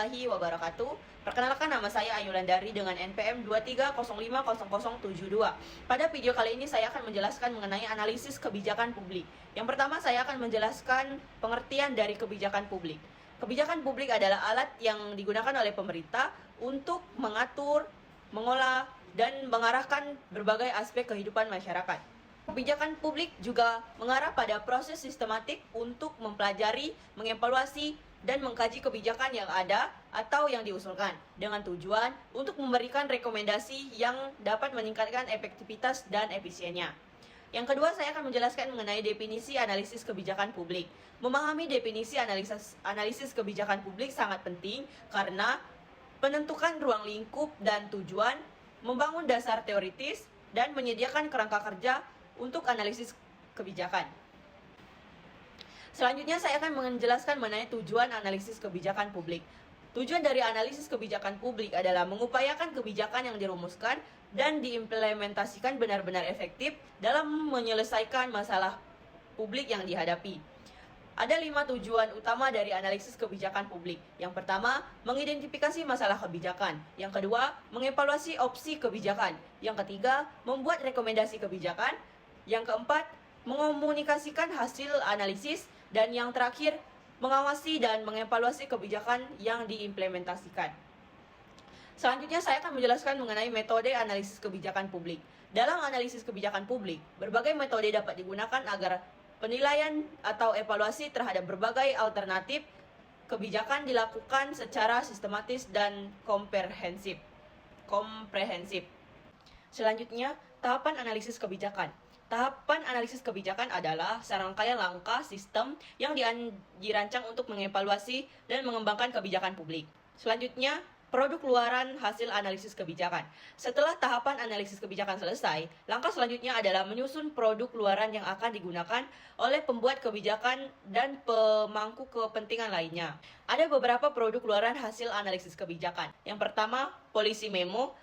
warahmatullahi wabarakatuh. Perkenalkan, nama saya Ayulandari dengan NPM 230500072. Pada video kali ini saya akan menjelaskan mengenai analisis kebijakan publik. Yang pertama, saya akan menjelaskan pengertian dari kebijakan publik. Kebijakan publik adalah alat yang digunakan oleh pemerintah untuk mengatur, mengolah, dan mengarahkan berbagai aspek kehidupan masyarakat. Kebijakan publik juga mengarah pada proses sistematik untuk mempelajari, mengevaluasi, dan mengkaji kebijakan yang ada atau yang diusulkan dengan tujuan untuk memberikan rekomendasi yang dapat meningkatkan efektivitas dan efisiennya. Yang kedua, saya akan menjelaskan mengenai definisi analisis kebijakan publik. Memahami definisi analisis kebijakan publik sangat penting karena penentukan ruang lingkup dan tujuan, membangun dasar teoritis, dan menyediakan kerangka kerja untuk analisis kebijakan. Selanjutnya saya akan menjelaskan mengenai tujuan analisis kebijakan publik. Tujuan dari analisis kebijakan publik adalah mengupayakan kebijakan yang dirumuskan dan diimplementasikan benar-benar efektif dalam menyelesaikan masalah publik yang dihadapi. Ada 5 tujuan utama dari analisis kebijakan publik. Yang pertama, mengidentifikasi masalah kebijakan. Yang kedua, mengevaluasi opsi kebijakan. Yang ketiga, membuat rekomendasi kebijakan. Yang keempat, mengomunikasikan hasil analisis. Dan yang terakhir, mengawasi dan mengevaluasi kebijakan yang diimplementasikan. Selanjutnya saya akan menjelaskan mengenai metode analisis kebijakan publik. Dalam analisis kebijakan publik, berbagai metode dapat digunakan agar penilaian atau evaluasi terhadap berbagai alternatif kebijakan dilakukan secara sistematis dan komprehensif. Selanjutnya, tahapan analisis kebijakan. Tahapan analisis kebijakan adalah serangkaian langkah sistem yang dirancang untuk mengevaluasi dan mengembangkan kebijakan publik. Selanjutnya, produk luaran hasil analisis kebijakan. Setelah tahapan analisis kebijakan selesai, langkah selanjutnya adalah menyusun produk luaran yang akan digunakan oleh pembuat kebijakan dan pemangku kepentingan lainnya. Ada beberapa produk luaran hasil analisis kebijakan. Yang pertama, polisi memo.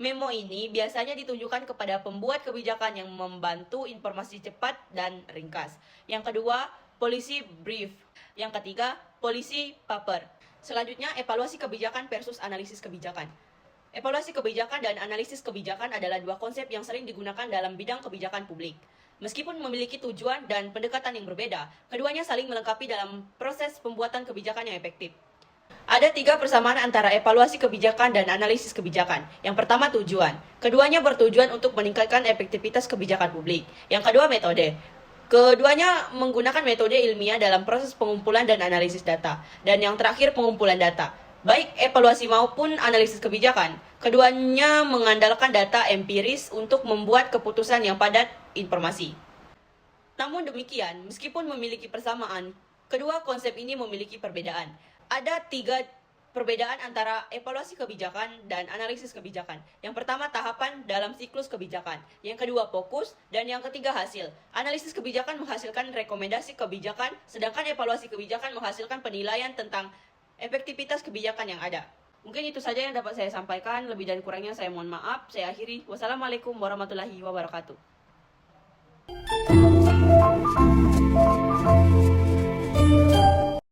Memo ini biasanya ditunjukkan kepada pembuat kebijakan yang membantu informasi cepat dan ringkas. Yang kedua, polisi brief. Yang ketiga, polisi paper. Selanjutnya, evaluasi kebijakan versus analisis kebijakan. Evaluasi kebijakan dan analisis kebijakan adalah dua konsep yang sering digunakan dalam bidang kebijakan publik. Meskipun memiliki tujuan dan pendekatan yang berbeda, keduanya saling melengkapi dalam proses pembuatan kebijakan yang efektif. Ada 3 persamaan antara evaluasi kebijakan dan analisis kebijakan. Yang pertama, tujuan. Keduanya bertujuan untuk meningkatkan efektivitas kebijakan publik. Yang kedua, metode. Keduanya menggunakan metode ilmiah dalam proses pengumpulan dan analisis data. Dan yang terakhir, pengumpulan data. Baik evaluasi maupun analisis kebijakan, keduanya mengandalkan data empiris untuk membuat keputusan yang padat informasi. Namun demikian, meskipun memiliki persamaan, kedua konsep ini memiliki perbedaan. Ada 3 perbedaan antara evaluasi kebijakan dan analisis kebijakan. Yang pertama, tahapan dalam siklus kebijakan. Yang kedua, fokus. Dan yang ketiga, hasil. Analisis kebijakan menghasilkan rekomendasi kebijakan, sedangkan evaluasi kebijakan menghasilkan penilaian tentang efektivitas kebijakan yang ada. Mungkin itu saja yang dapat saya sampaikan. Lebih dan kurangnya saya mohon maaf. Saya akhiri. Wassalamualaikum warahmatullahi wabarakatuh.